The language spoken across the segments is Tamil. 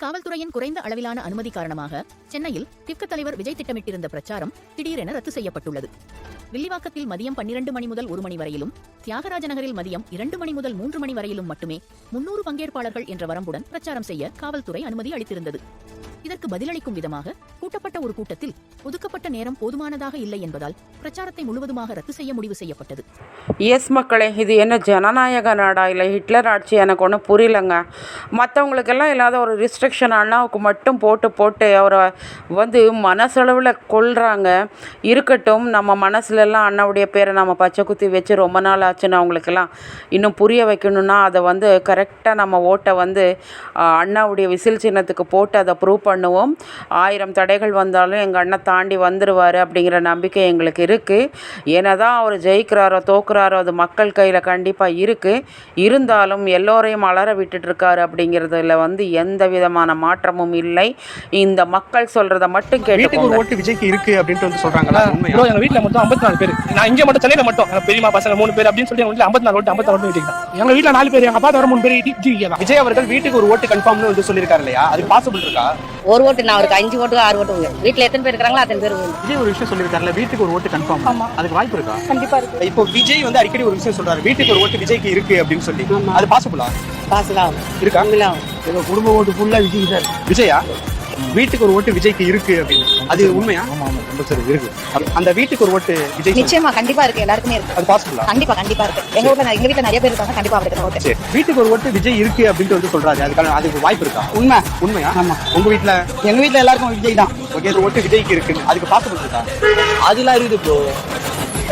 காவல்துறையின் குறைந்த அளவிலான அனுமதி காரணமாக சென்னையில் திமுக தலைவர் விஜய் திட்டமிட்டிருந்த பிரச்சாரம் திடீரென ரத்து செய்யப்பட்டுள்ளது. வில்லிவாக்கத்தில் மதியம் 12 மணி முதல் 1 மணி வரையிலும், தியாகராஜ நகரில் மதியம் 2 மணி முதல் 3 மணி வரையிலும் மட்டுமே 300 பங்கேற்பாளர்கள் என்ற வரம்புடன் பிரச்சாரம் செய்ய காவல்துறை அனுமதி அளித்திருந்தது. இதற்கு பதிலளிக்கும் விதமாக கூட்டப்பட்ட ஒரு கூட்டத்தில் ஒதுக்கப்பட்ட நேரம் போதுமானதாக இல்லை என்பதால் பிரச்சாரத்தை முழுவதுமாக ரத்து செய்ய முடிவு செய்யப்பட்டது. எஸ் மக்களே, இது என்ன ஜனநாயக நாடா இல்லை ஹிட்லர் ஆட்சி? எனக்கு ஒன்றும் புரியலங்க. மற்றவங்களுக்கெல்லாம் இல்லாத ஒரு ரிஸ்ட்ரிக்ஷன் அண்ணாவுக்கு மட்டும் போட்டு அவரை மனசளவில் கொள்கிறாங்க. இருக்கட்டும், நம்ம மனசுலலாம் அண்ணாவுடைய பேரை நம்ம பச்சை குத்தி வச்சு ரொம்ப நாள் ஆச்சுன்னு அவங்களுக்கெல்லாம் இன்னும் புரிய வைக்கணும்னா அதை கரெக்டாக நம்ம ஓட்டை அண்ணாவுடைய விசில் சின்னத்துக்கு போட்டு அதை ப்ரூவ் பண்ணுவோம். 1000 தடைகள் வந்தாலும் எங்கள் அண்ணன் தாண்டி வந்துடுவார் அப்படிங்கிற நம்பிக்கை எங்களுக்கு இருக்குது. ஏன்னதான் அவர் ஜெயிக்கிறாரோ தோக்குறாரோ அது மக்கள் கையில் கண்டிப்பாக இருக்குது. இருந்தாலும் எல்லோரையும் அலற விட்டுட்டுருக்காரு அப்படிங்கிறதுல எந்த விதமான மாற்றமும் இல்லை. இந்த மக்கள் சொல்கிறத மட்டும் கேட்டு ஓட்டு விஜய்க்கு இருக்குது அப்படின்ட்டு சொல்கிறாங்களா? எங்கள் வீட்டில் மொத்தம் 54 பேர். நான் இங்கே மட்டும் சென்னையில் மட்டும் பெரியமா பசங்க 3 பேர் அப்படின்னு சொல்லி எங்கள் வீட்டில் 54 ஓட்டு விஜய் தான். எங்கள் வீட்டில் 4 பேர், எங்கள் அப்பா தவிர 3 பேர் தான். விஜய் அவர்கள் வீட்டுக்கு ஒரு ஓட்டு கன்ஃபார்ம்னு சொல்லியிருக்காரு இல்லையா? அது பாசிபிள் இருக்கா? ஒரு ஓட்டு நான் அவருக்கு 5 ஓட்டு 6 ஓட்டு வீட்டில் எத்தனை பேர் இருக்காங்களோ அத்தனை பேர். விஜய் ஒரு விஷயம் சொல்லியிருக்காருல்ல, வீட்டுக்கு ஒரு ஓட்டு கன்ஃபார்ம், அதுக்கு வாய்ப்பு இருக்கா? கண்டிப்பா இருக்கு. இப்போ விஜய் அடிக்கடி ஒரு விஷயம் சொல்றாரு, வீட்டுக்கு ஒரு ஓட்டு விஜய்க்கு இருக்கு அப்படின்னு சொல்லி. அது பாசிபிளா? பாசிபிள் இருக்கா? எங்க குடும்ப ஓட்டு ஃபுல்லா விஜய் சார். விஜயா வீட்டுக்கு ஒரு ஓட்டு விஜய்க்கு இருக்கு அப்படின்னு, அது உண்மையா? இருக்கு. அந்த வீட்டுக்கு ஒரு ஓட்டு விஜய் நிச்சயமா கண்டிப்பா இருக்கு, எல்லாருக்குமே இருக்கு. அது பாசிபிளா? கண்டிப்பா இருக்கு. எங்க வீட்ல நிறைய பேர் இருக்காங்க, கண்டிப்பா அவருக்கு ஓட்டு. வீட்டுக்கு ஒரு ஓட்டு விஜய் இருக்கு அப்படின்ட்டு சொல்றாரு, அதுக்கு வாய்ப்பு இருக்கா? உண்மையா? ஆமா. உங்க வீட்ல? எங்க வீட்ல எல்லாருக்கும் விஜய் தான். ஓகே, ஒரு ஓட்டு விஜய்க்கு இருக்கு, அதுக்கு பாசிபிள் இருக்கா? அதெல்லாம் இருக்குது ப்ரோ.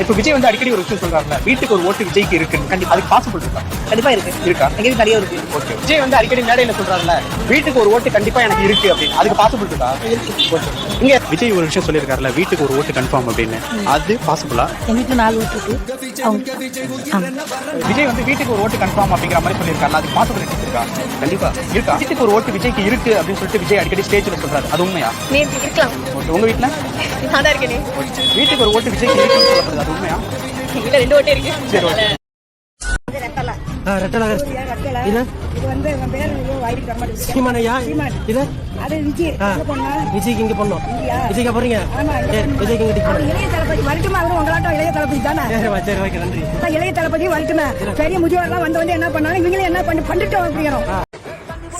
இப்போ விஜய் அடிக்கடி ஒரு விஷயம் சொல்றாருல, வீட்டுக்கு ஒரு ஓட்டு விஜய்க்கு இருக்கு, கண்டிப்பா அதுக்கு பாசிபிள் இருக்கா? கண்டிப்பா இருக்கு. இருக்கா? எங்க வீட்ல நிறைய இருக்கு. ஓகே, விஜய் அடிக்கடி மேடையில சொல்றாருல, வீட்டுக்கு ஒரு ஓட்டு கண்டிப்பா எனக்கு இருக்கு அப்படின்னு, அதுக்கு பாசிபிள் இருக்கா? இங்க விஜய் ஒரு விஷயம் சொல்லியிருக்காருல, வீட்டுக்கு ஒரு ஓட்டு கன்ஃபார்ம் அப்படின்னு, அது பாசிபிளா? எங்க வீட்ல 4 ஓட்டு இருக்கு. விஜய் வீட்டுக்கு ஒரு ஓட்டு கன்ஃபார்ம் அப்படிங்கிற மாதிரி சொல்லியிருக்காருல, அதுக்கு பாசிபிலிட்டி இருக்கா? கண்டிப்பா இருக்கா? வீட்டுக்கு ஒரு ஓட்டு விஜய்க்கு இருக்கு அப்படின்னு சொல்லிட்டு விஜய் அடிக்கடி ஸ்டேஜ்ல சொல்றாரு, அது உண்மையா? இருக்கலாம். உங்க வீட்ல? நான் தான் இருக்கேன். வீட்டுக்கு ஒரு ஓட்டு விஜய்க்கு இருக்குன்னு சொல்லப்படுது, அது உண்மையா? இல்ல, 2 ஓட்டு இருக்கு. சரி, ஓகே. விஜய்க்கு இங்க பண்ணோம். விஜய்க்கு போறீங்க? விஜய்க்கு இங்க இளைய தளபதி வரட்டுமா? அவரும் உங்களாட்டம் இளைய தளபதி தானே. சரி, ஓகே, நன்றி. இளைய தளபதி வரட்டுமே. பெரிய முதியோர்லாம் வந்து என்ன பண்ணாலும் இவங்களே என்ன பண்ணிட்டோம் அப்படிங்கிறோம்.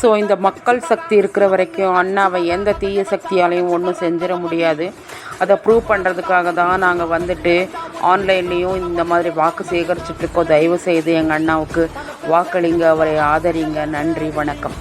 ஸோ இந்த மக்கள் சக்தி இருக்கிற வரைக்கும் அண்ணாவை எந்த தீய சக்தியாலையும் ஒன்றும் செஞ்சிட முடியாது. அதை ப்ரூவ் பண்ணுறதுக்காக தான் நாங்கள் ஆன்லைன்லேயும் இந்த மாதிரி வாக்கு சேகரிச்சுட்ருக்கோம். தயவு செய்து எங்கள் அண்ணாவுக்கு வாக்களிங்க, அவரை ஆதரிங்க. நன்றி, வணக்கம்.